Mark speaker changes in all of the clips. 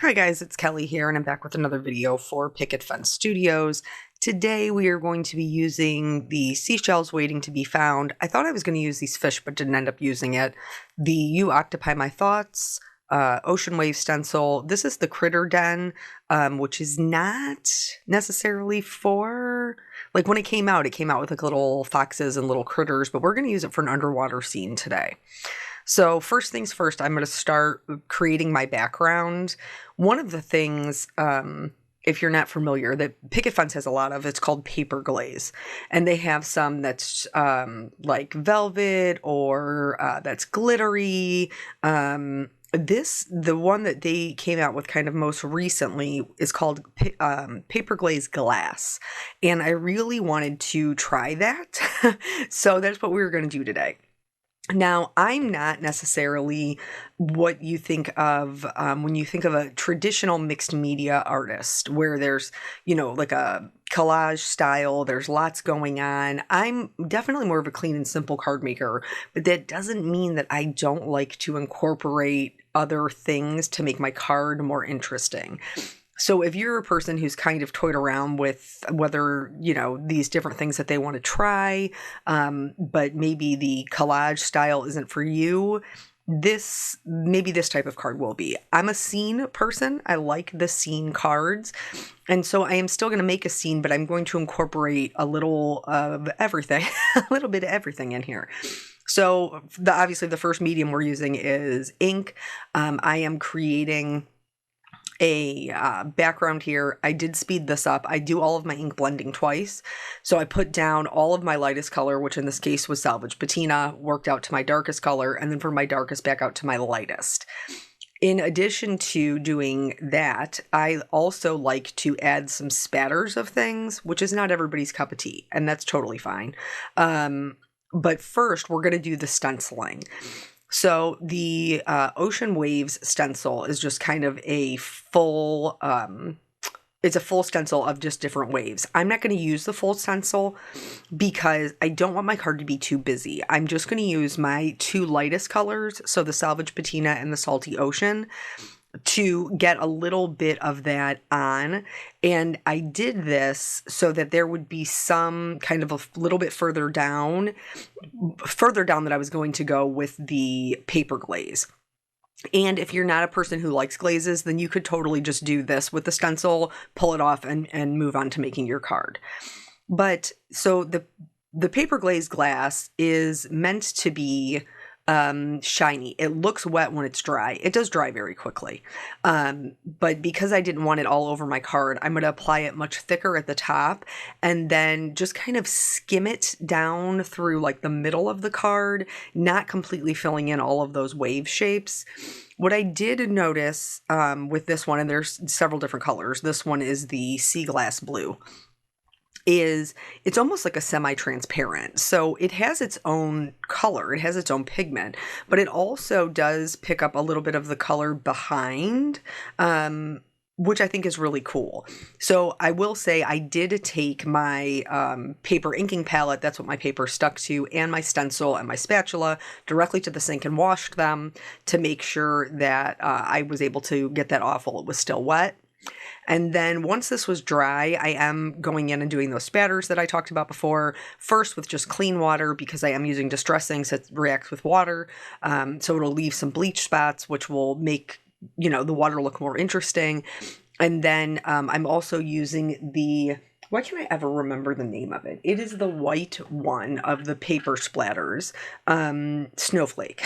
Speaker 1: Hi guys, it's Kelly here, and I'm back with another video for Picket Studios. Today we are going to be using the seashells waiting to be found. I thought I was going to use these fish, but didn't end up using it. The You Occupy My Thoughts ocean wave stencil. This is the Critter Den, which is not necessarily for, like when it came out with like little foxes and little critters, but we're going to use it for an underwater scene today. So first things first, I'm going to start creating my background. One of the things, if you're not familiar, that Picket Fence has a lot of, it's called paper glaze. And they have some that's like velvet or that's glittery. The one that they came out with kind of most recently is called paper glaze glass. And I really wanted to try that. So that's what we were going to do today. Now, I'm not necessarily what you think of when you think of a traditional mixed media artist, where there's, like a collage style, there's lots going on. I'm definitely more of a clean and simple card maker, but that doesn't mean that I don't like to incorporate other things to make my card more interesting. So if you're a person who's kind of toyed around with whether, these different things that they want to try, but maybe the collage style isn't for you, maybe this type of card will be. I'm a scene person. I like the scene cards. And so I am still going to make a scene, but I'm going to incorporate a little of everything, a little bit of everything in here. So obviously the first medium we're using is ink. I am creating a background here. I did speed this up. I do all of my ink blending twice. So I put down all of my lightest color, which in this case was Salvage Patina, worked out to my darkest color, and then from my darkest back out to my lightest. In addition to doing that, I also like to add some spatters of things, which is not everybody's cup of tea, and that's totally fine. But first, we're going to do the stenciling. So the Ocean Waves stencil is just kind of a full, it's a full stencil of just different waves. I'm not going to use the full stencil because I don't want my card to be too busy. I'm just going to use my two lightest colors, so the Salvage Patina and the Salty Ocean, to get a little bit of that on. And I did this so that there would be some kind of a little bit further down that I was going to go with the paper glaze. And if you're not a person who likes glazes, then you could totally just do this with the stencil, pull it off, and move on to making your card. But so the paper glaze glass is meant to be shiny. It looks wet when it's dry. It does dry very quickly. But because I didn't want it all over my card, I'm going to apply it much thicker at the top and then just kind of skim it down through like the middle of the card, not completely filling in all of those wave shapes. What I did notice with this one, and there's several different colors, this one is the Sea Glass Blue, is it's almost like a semi-transparent. So it has its own color, it has its own pigment, but it also does pick up a little bit of the color behind, which I think is really cool. So I will say I did take my paper inking palette, that's what my paper stuck to, and my stencil and my spatula directly to the sink and washed them to make sure that I was able to get that off while it was still wet. And then once this was dry, I am going in and doing those spatters that I talked about before, first with just clean water because I am using Distress Inks that reacts with water. So it'll leave some bleach spots, which will make, the water look more interesting. And then I'm also using why can't I ever remember the name of it? It is the white one of the paper splatters, Snowflake.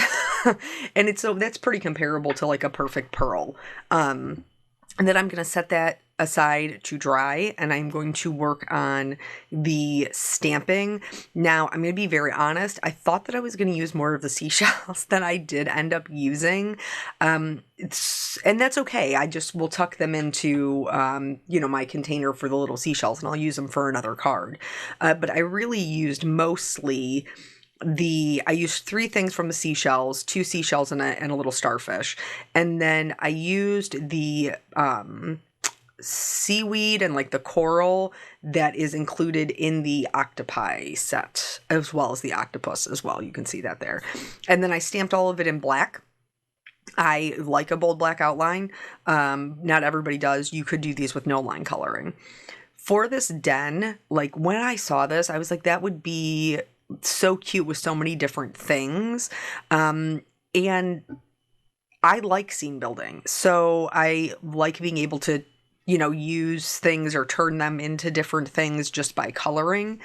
Speaker 1: And that's pretty comparable to like a perfect pearl. And then I'm going to set that aside to dry, and I'm going to work on the stamping. Now, I'm going to be very honest. I thought that I was going to use more of the seashells than I did end up using. And that's okay. I just will tuck them into, my container for the little seashells, and I'll use them for another card. But I really used mostly I used three things from the seashells, two seashells and a little starfish. And then I used the seaweed and like the coral that is included in the octopi set, as well as the octopus as well. You can see that there. And then I stamped all of it in black. I like a bold black outline. Not everybody does. You could do these with no line coloring. For this den, like when I saw this, I was like, that would be so cute with so many different things. And I like scene building. So I like being able to, use things or turn them into different things just by coloring.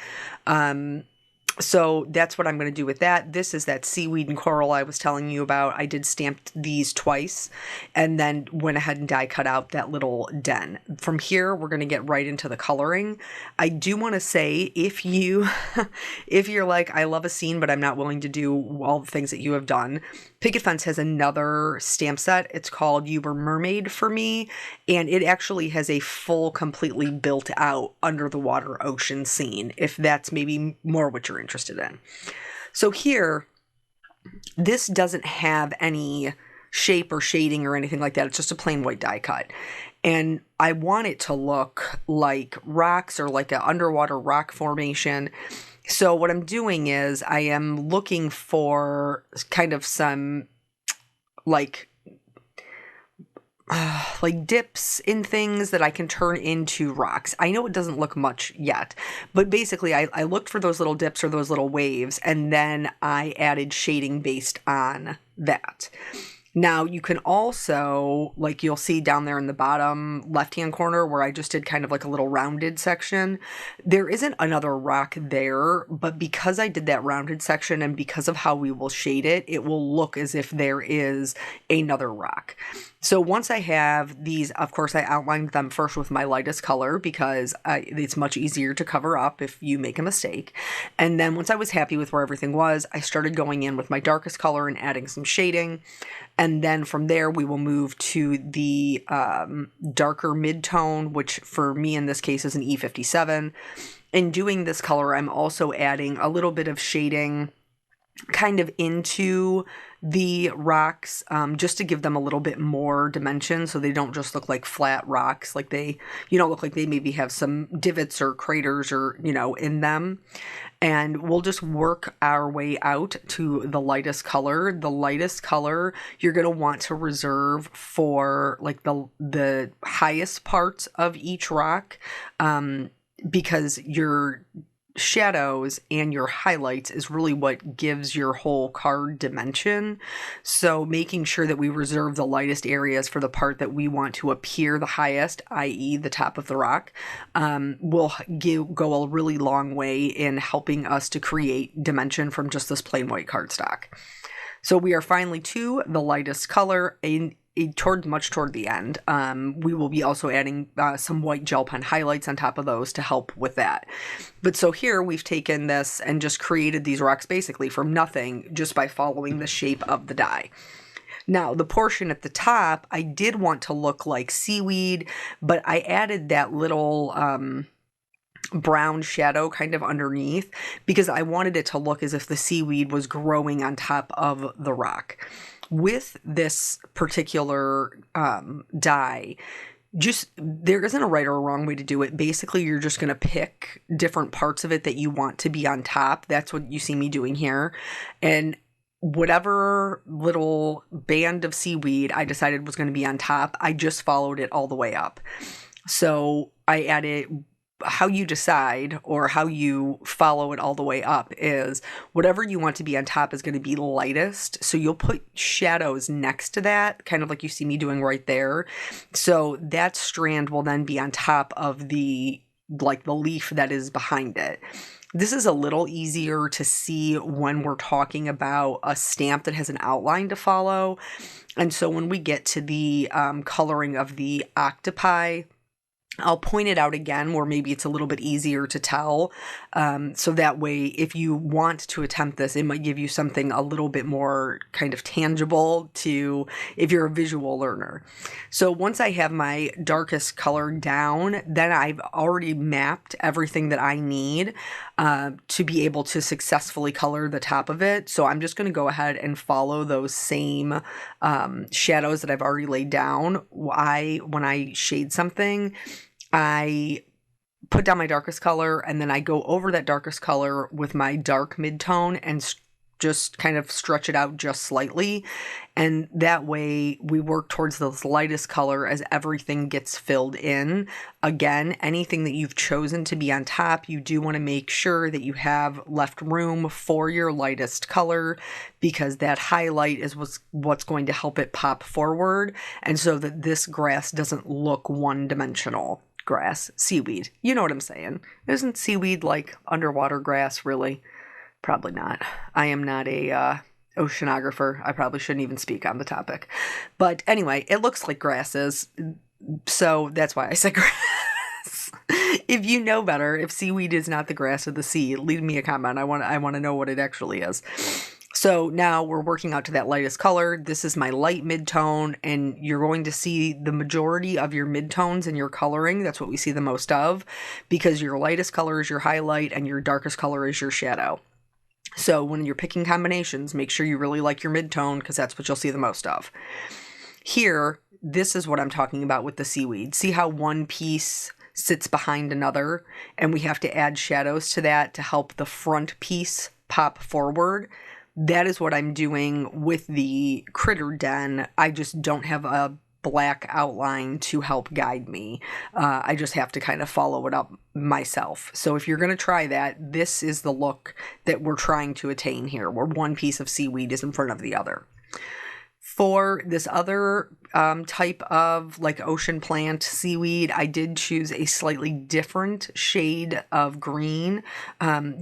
Speaker 1: So that's what I'm going to do with that. This is that seaweed and coral I was telling you about. I did stamp these twice and then went ahead and die cut out that little den. From here, we're going to get right into the coloring. I do want to say if you're like, I love a scene, but I'm not willing to do all the things that you have done, Picket Fence has another stamp set. It's called You Were Mermaid for Me, and it actually has a full, completely built out under the water ocean scene, if that's maybe more what you're interested in. So here, this doesn't have any shape or shading or anything like that. It's just a plain white die cut. And I want it to look like rocks or like an underwater rock formation. So what I'm doing is I am looking for kind of some like dips in things that I can turn into rocks. I know it doesn't look much yet, but basically I looked for those little dips or those little waves, and then I added shading based on that. Now you can also, like you'll see down there in the bottom left-hand corner where I just did kind of like a little rounded section, there isn't another rock there, but because I did that rounded section and because of how we will shade it, it will look as if there is another rock. So once I have these, of course, I outlined them first with my lightest color because it's much easier to cover up if you make a mistake. And then once I was happy with where everything was, I started going in with my darkest color and adding some shading. And then from there, we will move to the darker mid-tone, which for me in this case is an E57. In doing this color, I'm also adding a little bit of shading kind of into the rocks, just to give them a little bit more dimension so they don't just look like flat rocks, like they, look like they maybe have some divots or craters or, in them. And we'll just work our way out to the lightest color. The lightest color you're going to want to reserve for like the highest parts of each rock, because your shadows and your highlights is really what gives your whole card dimension. So making sure that we reserve the lightest areas for the part that we want to appear the highest, i.e. the top of the rock, will go a really long way in helping us to create dimension from just this plain white cardstock. So we are finally to the lightest color, much toward the end. We will be also adding some white gel pen highlights on top of those to help with that. But so here we've taken this and just created these rocks basically from nothing just by following the shape of the die. Now, the portion at the top, I did want to look like seaweed, but I added that little brown shadow kind of underneath because I wanted it to look as if the seaweed was growing on top of the rock. With this particular die, there isn't a right or a wrong way to do it. Basically, you're just going to pick different parts of it that you want to be on top. That's what you see me doing here. And whatever little band of seaweed I decided was going to be on top, I just followed it all the way up. So I added, how you decide or how you follow it all the way up is whatever you want to be on top is going to be lightest. So you'll put shadows next to that, kind of like you see me doing right there. So that strand will then be on top of the leaf that is behind it. This is a little easier to see when we're talking about a stamp that has an outline to follow. And so when we get to the coloring of the octopi, I'll point it out again where maybe it's a little bit easier to tell. So that way, if you want to attempt this, it might give you something a little bit more kind of tangible to if you're a visual learner. So once I have my darkest color down, then I've already mapped everything that I need to be able to successfully color the top of it. So I'm just going to go ahead and follow those same shadows that I've already laid down. When I shade something, I put down my darkest color and then I go over that darkest color with my dark mid-tone and just kind of stretch it out just slightly. And that way we work towards the lightest color as everything gets filled in. Again, anything that you've chosen to be on top, you do want to make sure that you have left room for your lightest color, because that highlight is what's going to help it pop forward, and so that this grass doesn't look one-dimensional. Grass, seaweed, you know what I'm saying. Isn't seaweed like underwater grass, really? Probably not. I am not a oceanographer. I probably shouldn't even speak on the topic. But anyway, it looks like grasses, so that's why I said grass. If you know better, if seaweed is not the grass of the sea, leave me a comment. I want to know what it actually is. So now we're working out to that lightest color. This is my light mid-tone, and you're going to see the majority of your mid-tones in your coloring. That's what we see the most of, because your lightest color is your highlight and your darkest color is your shadow. So when you're picking combinations, make sure you really like your mid-tone, because that's what you'll see the most of. Here, this is what I'm talking about with the seaweed. See how one piece sits behind another, and we have to add shadows to that to help the front piece pop forward? That is what I'm doing with the critter den. I just don't have a black outline to help guide me. I just have to kind of follow it up myself. So if you're going to try that, this is the look that we're trying to attain here, where one piece of seaweed is in front of the other. For this other type of like ocean plant seaweed, I did choose a slightly different shade of green,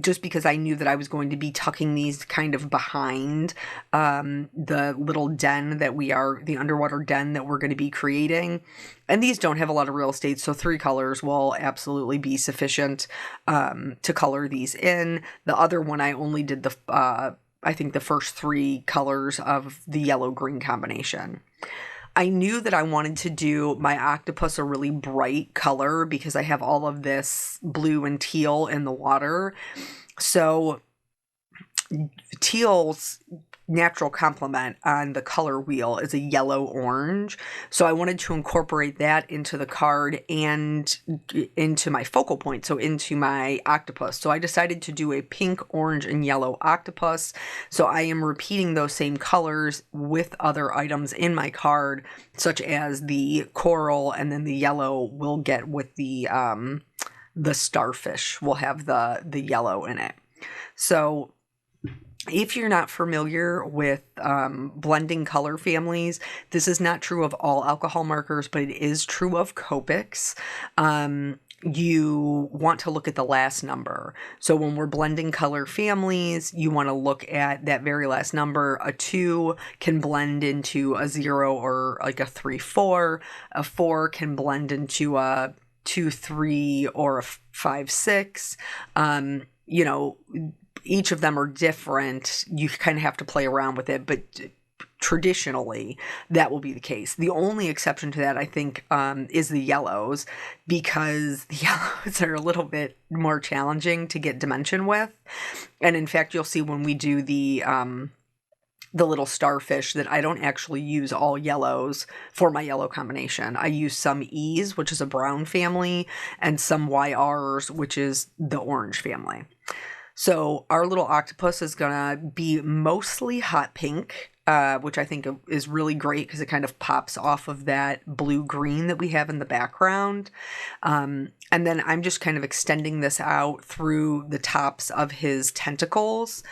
Speaker 1: just because I knew that I was going to be tucking these kind of behind the little den that the underwater den that we're going to be creating. And these don't have a lot of real estate, so 3 colors will absolutely be sufficient to color these in. The other one, I only did I think the first 3 colors of the yellow-green combination. I knew that I wanted to do my octopus a really bright color because I have all of this blue and teal in the water. So teal's natural complement on the color wheel is a yellow-orange. So I wanted to incorporate that into the card and into my focal point, so into my octopus. So I decided to do a pink, orange, and yellow octopus. So I am repeating those same colors with other items in my card, such as the coral, and then the yellow we'll get with the starfish. We'll have the yellow in it. So if you're not familiar with blending color families, this is not true of all alcohol markers, but it is true of Copics. You want to look at the last number. So when we're blending color families, you want to look at that very last number. A 2 can blend into a 0 or like a 3-4. A 4 can blend into a 2-3 or a 5-6. You know, each of them are different. You kind of have to play around with it, but traditionally that will be the case. The only exception to that, I think, is the yellows, because the yellows are a little bit more challenging to get dimension with. And in fact, you'll see when we do the little starfish that I don't actually use all yellows for my yellow combination. I use some E's, which is a brown family, and some YRs, which is the orange family. So our little octopus is going to be mostly hot pink, which I think is really great because it kind of pops off of that blue-green that we have in the background. And then I'm just kind of extending this out through the tops of his tentacles.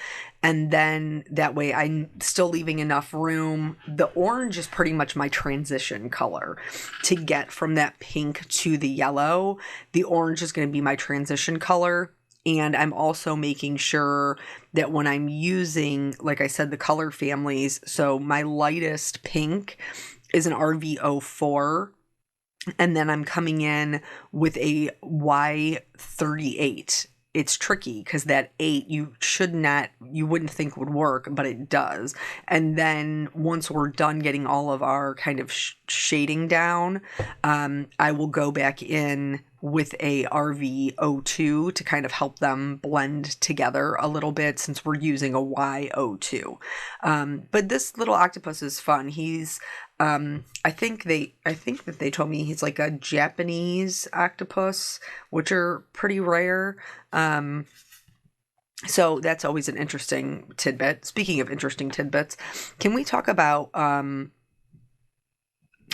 Speaker 1: And then that way I'm still leaving enough room. The orange is pretty much my transition color to get from that pink to the yellow. The orange is going to be my transition color. And I'm also making sure that when I'm using, like I said, the color families, so my lightest pink is an RV04, and then I'm coming in with a Y38. It's tricky because that 8 you wouldn't think would work, but it does. And then once we're done getting all of our kind of shading down, I will go back in with a RV02 to kind of help them blend together a little bit, since we're using a Y02. But this little octopus is fun. He's I think that they told me he's like a Japanese octopus, which are pretty rare. So that's always an interesting tidbit. Speaking of interesting tidbits, can we talk about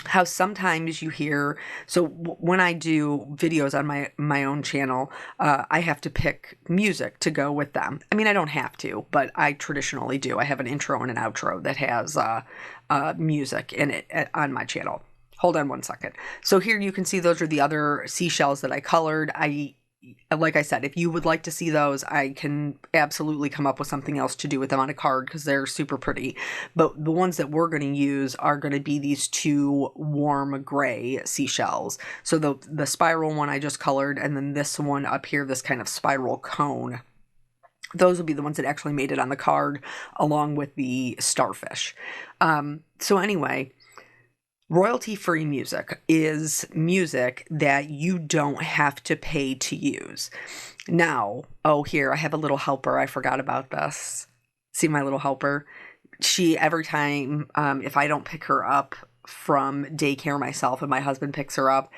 Speaker 1: how sometimes you hear, so when I do videos on my own channel, I have to pick music to go with them. I mean, I don't have to, but I traditionally do. I have an intro and an outro that has music in it on my channel. Hold on one second. So here you can see those are the other seashells that I colored. Like I said, if you would like to see those, I can absolutely come up with something else to do with them on a card because they're super pretty. But the ones that we're going to use are going to be these two warm gray seashells. So the spiral one I just colored, and then this one up here, this kind of spiral cone. Those will be the ones that actually made it on the card along with the starfish. So anyway, royalty-free music is music that you don't have to pay to use. Now, oh, here, I have a little helper. I forgot about this. See my little helper? She, every time, if I don't pick her up from daycare myself and my husband picks her up,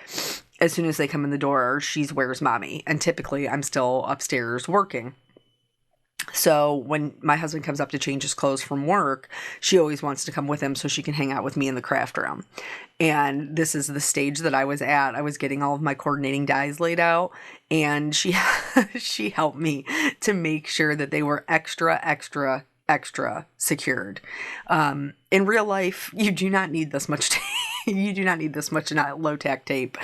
Speaker 1: as soon as they come in the door, she's "Where's mommy?" And typically I'm still upstairs working. So when my husband comes up to change his clothes from work, she always wants to come with him so she can hang out with me in the craft room. And this is the stage that I was at. I was getting all of my coordinating dies laid out, and she she helped me to make sure that they were extra secured. In real life, you do not need this much tape. You do not need this much low tack tape.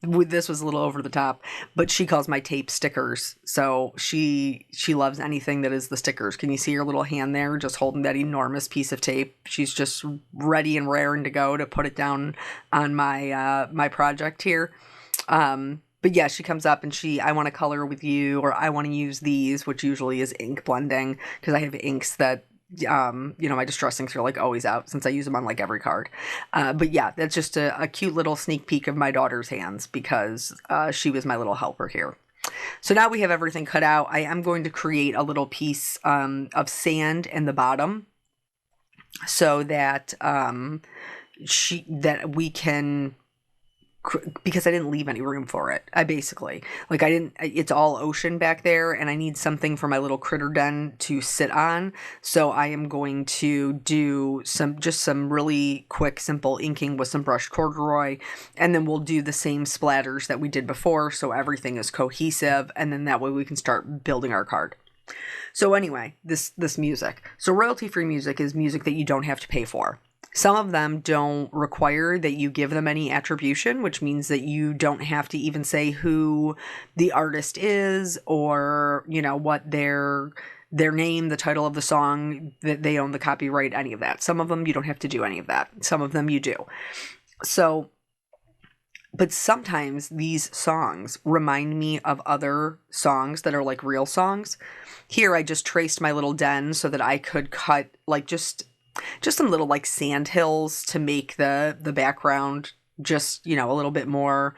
Speaker 1: This was a little over the top, but she calls my tape stickers. So she loves anything that is the stickers. Can you see her little hand there, just holding that enormous piece of tape? She's just ready and raring to go to put it down on my my project here. But yeah, she comes up and I want to color with you, or I want to use these, which usually is ink blending because I have inks that, my distress inks are like always out since I use them on like every card. But yeah, that's just a cute little sneak peek of my daughter's hands because she was my little helper here. So now we have everything cut out. I am going to create a little piece of sand in the bottom so that we can, because I didn't leave any room for it. It's all ocean back there, and I need something for my little critter den to sit on. So I am going to do some really quick, simple inking with some brushed corduroy, and then we'll do the same splatters that we did before, so everything is cohesive, and then that way we can start building our card. So anyway, this music. So royalty-free music is music that you don't have to pay for. Some of them don't require that you give them any attribution, which means that you don't have to even say who the artist is or, what their name, the title of the song, that they own the copyright, any of that. Some of them you don't have to do any of that. Some of them you do. So, but sometimes these songs remind me of other songs that are like real songs. Here I just traced my little den so that I could cut like just some little like sand hills to make the background just, a little bit more,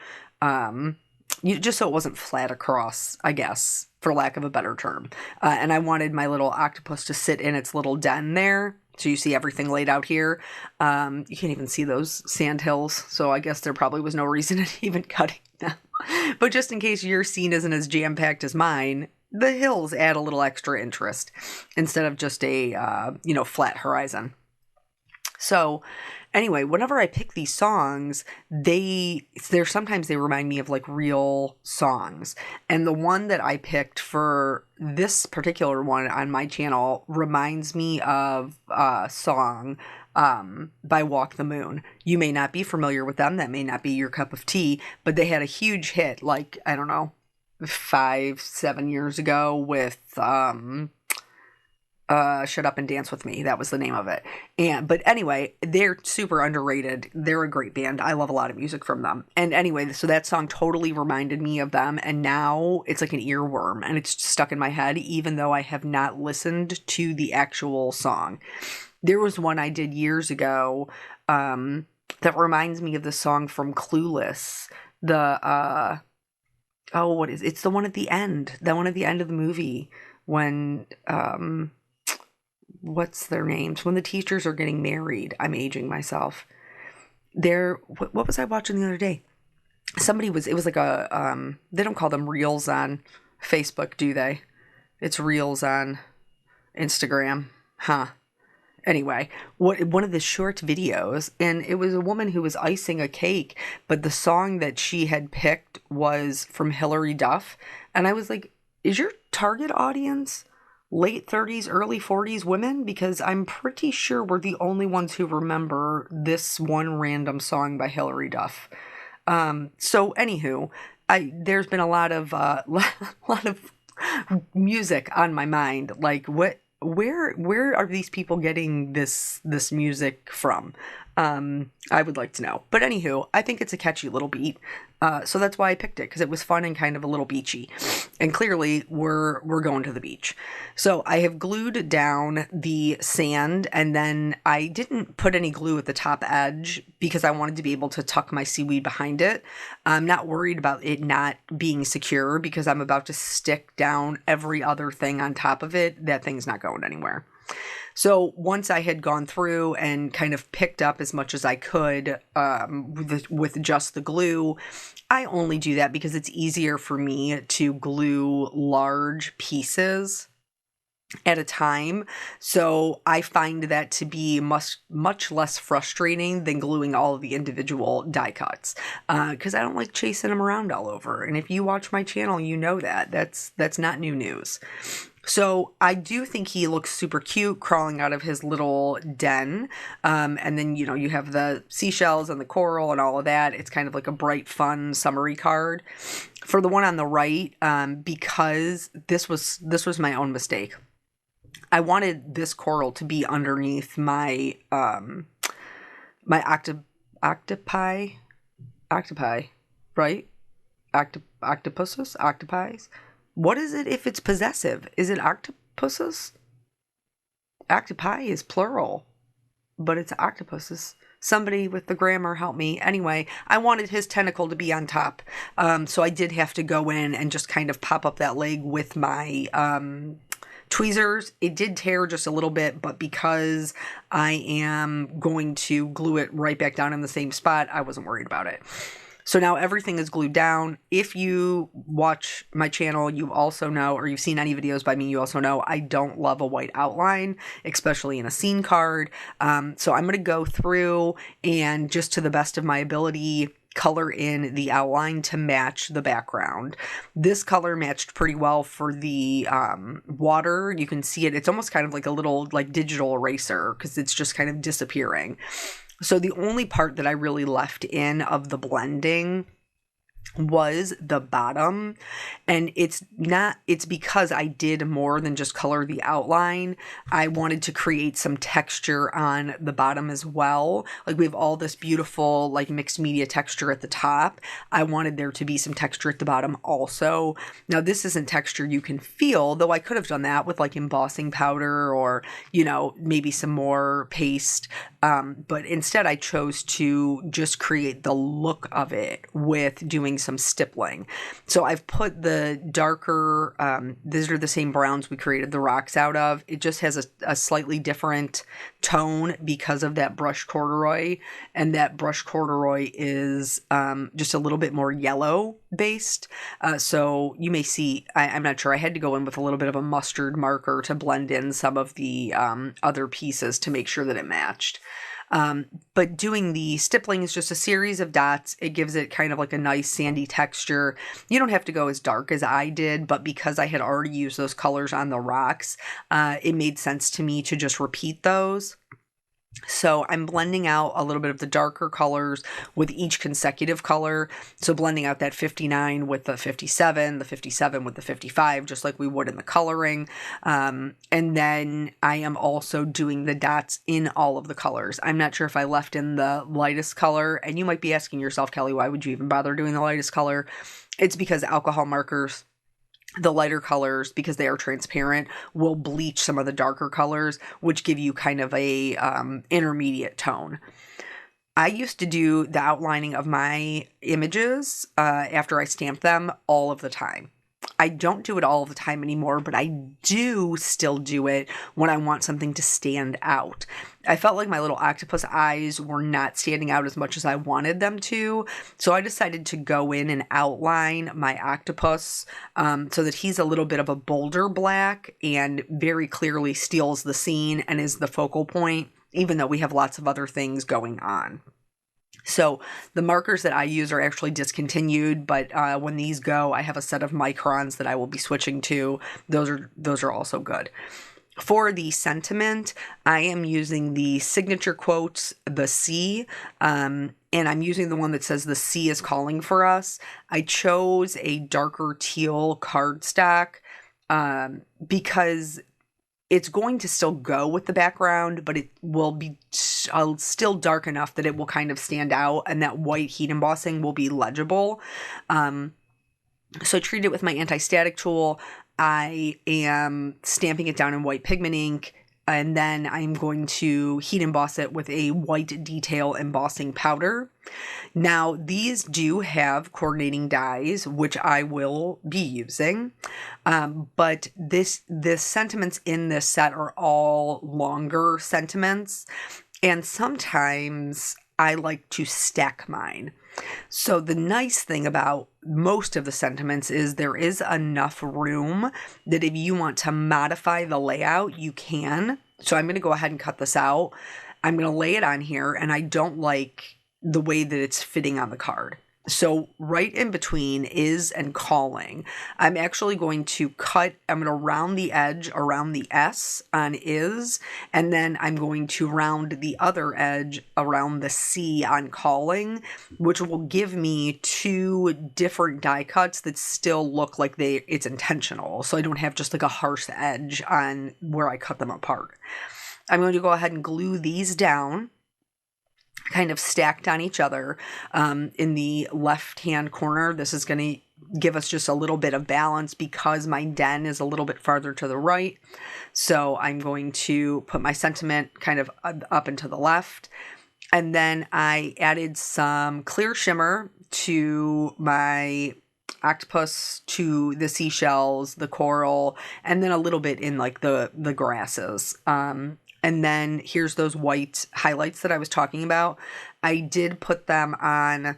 Speaker 1: just so it wasn't flat across, I guess, for lack of a better term. And I wanted my little octopus to sit in its little den there. So you see everything laid out here. You can't even see those sand hills. So I guess there probably was no reason in even cutting them. But just in case your scene isn't as jam-packed as mine, the hills add a little extra interest instead of just a, flat horizon. So anyway, whenever I pick these songs, sometimes they remind me of like real songs. And the one that I picked for this particular one on my channel reminds me of a song by Walk the Moon. You may not be familiar with them. That may not be your cup of tea, but they had a huge hit, like, I don't know, 5-7 years ago with Shut Up and Dance With Me. That was the name of it. But anyway, they're super underrated. They're a great band. I love a lot of music from them. And anyway, so that song totally reminded me of them, and now it's like an earworm and it's stuck in my head even though I have not listened to the actual song. There was one I did years ago that reminds me of the song from Clueless. It's the one at the end. The one at the end of the movie when, what's their names? When the teachers are getting married. I'm aging myself. What was I watching the other day? It was like they don't call them reels on Facebook, do they? It's Reels on Instagram. Huh. Anyway, one of the short videos, and it was a woman who was icing a cake, but the song that she had picked was from Hilary Duff, and I was like, is your target audience late 30s, early 40s women? Because I'm pretty sure we're the only ones who remember this one random song by Hilary Duff. So anywho, I there's been a lot of lot of music on my mind. Like, where are these people getting this music from? I would like to know. But anywho, I think it's a catchy little beat. So that's why I picked it, because it was fun and kind of a little beachy. And clearly we're going to the beach. So I have glued down the sand, and then I didn't put any glue at the top edge because I wanted to be able to tuck my seaweed behind it. I'm not worried about it not being secure because I'm about to stick down every other thing on top of it. That thing's not going anywhere. So once I had gone through and kind of picked up as much as I could with just the glue, I only do that because it's easier for me to glue large pieces at a time. So I find that to be much less frustrating than gluing all of the individual die cuts, because I don't like chasing them around all over. And if you watch my channel, you know that's not new news. So I do think he looks super cute crawling out of his little den. And then, you have the seashells and the coral and all of that. It's kind of like a bright, fun, summery card. For the one on the right, because this was my own mistake. I wanted this coral to be underneath my my octopi, right? Octopuses. What is it if it's possessive? Is it octopuses? Octopi is plural, but it's octopuses. Somebody with the grammar help me. Anyway, I wanted his tentacle to be on top. So I did have to go in and just kind of pop up that leg with my tweezers. It did tear just a little bit, but because I am going to glue it right back down in the same spot, I wasn't worried about it. So now everything is glued down. If you watch my channel, you also know, or you've seen any videos by me, you also know I don't love a white outline, especially in a scene card. So I'm going to go through and just to the best of my ability, color in the outline to match the background. This color matched pretty well for the water. You can see it. It's almost kind of like a little like digital eraser because it's just kind of disappearing. So the only part that I really left in of the blending was the bottom, and it's because I did more than just color the outline. I wanted to create some texture on the bottom as well. Like we have all this beautiful like mixed media texture at the top. I wanted there to be some texture at the bottom also. Now this isn't texture you can feel, though I could have done that with like embossing powder or maybe some more paste, but instead I chose to just create the look of it with doing some stippling. So I've put the darker, these are the same browns we created the rocks out of. It just has a slightly different tone because of that brushed corduroy, and that brushed corduroy is just a little bit more yellow based. So you may see, I'm not sure, I had to go in with a little bit of a mustard marker to blend in some of the other pieces to make sure that it matched. But doing the stippling is just a series of dots. It gives it kind of like a nice sandy texture. You don't have to go as dark as I did, but because I had already used those colors on the rocks, it made sense to me to just repeat those. So I'm blending out a little bit of the darker colors with each consecutive color. So blending out that 59 with the 57 with the 55, just like we would in the coloring. And then I am also doing the dots in all of the colors. I'm not sure if I left in the lightest color, and you might be asking yourself, Kelly, why would you even bother doing the lightest color? It's because alcohol markers, the lighter colors, because they are transparent, will bleach some of the darker colors, which give you kind of a intermediate tone. I used to do the outlining of my images after I stamped them all of the time. I don't do it all the time anymore, but I do still do it when I want something to stand out. I felt like my little octopus eyes were not standing out as much as I wanted them to, so I decided to go in and outline my octopus so that he's a little bit of a bolder black and very clearly steals the scene and is the focal point, even though we have lots of other things going on. So the markers that I use are actually discontinued, but when these go, I have a set of microns that I will be switching to. Those are also good. For the sentiment, I am using the signature quotes, the sea, and I'm using the one that says the sea is calling for us. I chose a darker teal cardstock because it's going to still go with the background, but it will be still dark enough that it will kind of stand out, and that white heat embossing will be legible. So I treated it with my anti-static tool. I am stamping it down in white pigment ink, and then I'm going to heat emboss it with a white detail embossing powder. Now, these do have coordinating dies, which I will be using, but the sentiments in this set are all longer sentiments, and sometimes I like to stack mine. So the nice thing about most of the sentiments is there is enough room that if you want to modify the layout, you can. So I'm going to go ahead and cut this out. I'm going to lay it on here, and I don't like the way that it's fitting on the card. So right in between is and calling, I'm actually going to I'm going to round the edge around the S on is, and then I'm going to round the other edge around the C on calling, which will give me two different die cuts that still look like it's intentional. So I don't have just like a harsh edge on where I cut them apart. I'm going to go ahead and glue these down, kind of stacked on each other in the left-hand corner. This is going to give us just a little bit of balance because my den is a little bit farther to the right. So I'm going to put my sentiment kind of up and to the left. And then I added some clear shimmer to my octopus, to the seashells, the coral, and then a little bit in like the grasses. And then here's those white highlights that I was talking about. I did put them on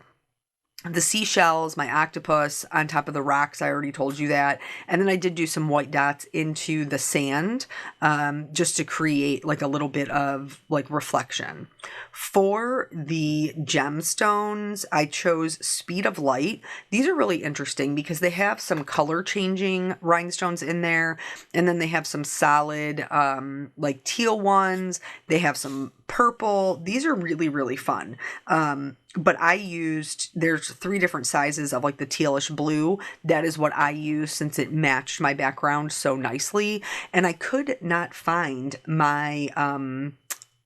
Speaker 1: the seashells, my octopus, on top of the rocks. I already told you that. And then I did do some white dots into the sand just to create like a little bit of like reflection. For the gemstones, I chose Speed of Light. These are really interesting because they have some color changing rhinestones in there. And then they have some solid like teal ones. They have some purple. These are really, really fun. But there's 3 different sizes of like the tealish blue. That is what I used since it matched my background so nicely. And I could not find my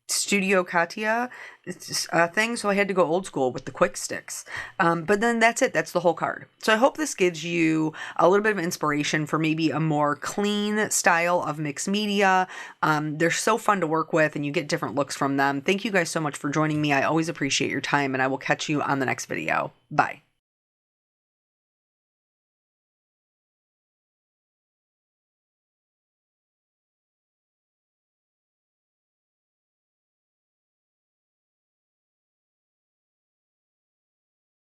Speaker 1: Studio Katia thing, so I had to go old school with the quick sticks. But then that's it. That's the whole card. So I hope this gives you a little bit of inspiration for maybe a more clean style of mixed media. They're so fun to work with, and you get different looks from them. Thank you guys so much for joining me. I always appreciate your time, and I will catch you on the next video. Bye.